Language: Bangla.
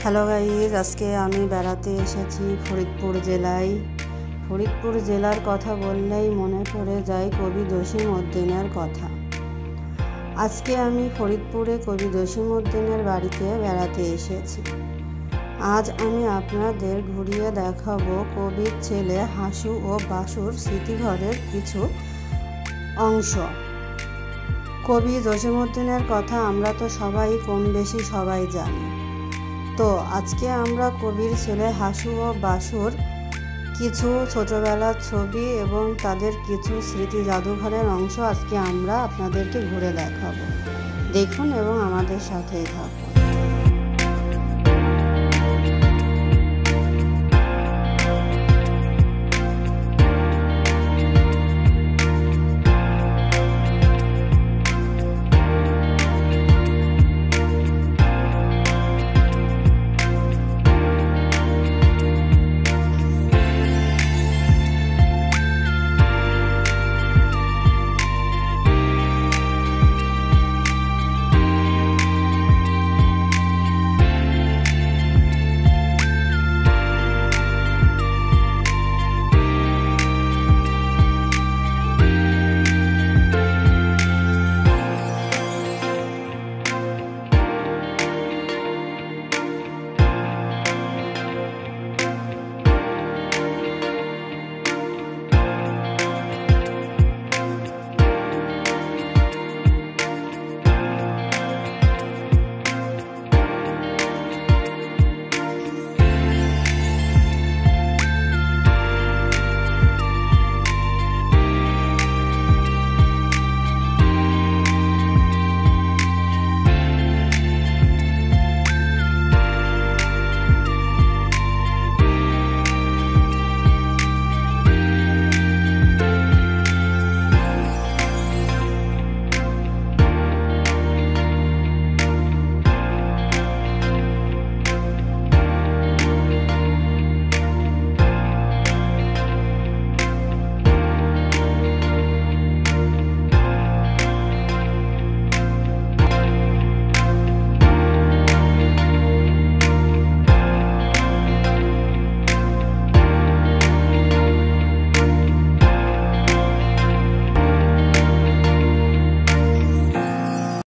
হ্যালো গাইজ, আজকে আমি বেড়াতে এসেছি ফরিদপুর জেলায়। ফরিদপুর জেলার কথা বললেই মনে পড়ে যায় কবি জসিম-উদ্দিনের কথা। আজকে আমি ফরিদপুরে কবি জসিম-উদ্দিনের বাড়িতে বেড়াতে এসেছি। আজ আমি আপনাদের ঘুরিয়ে দেখাবো কবির ছেলে হাসু ও বাসুর স্মৃতিঘরের কিছু অংশ। কবি জসিম-উদ্দিনের কথা আমরা তো সবাই কম বেশি সবাই জানি। তো আজকে আমরা কবির ছেলে হাসু ও বাসুর কিছু ছোটবেলার ছবি এবং তাদের কিছু স্মৃতি জাদুঘরের অংশ আজকে আমরা আপনাদেরকে ঘুরে দেখাবো। দেখুন এবং আমাদের সাথেই থাকুন।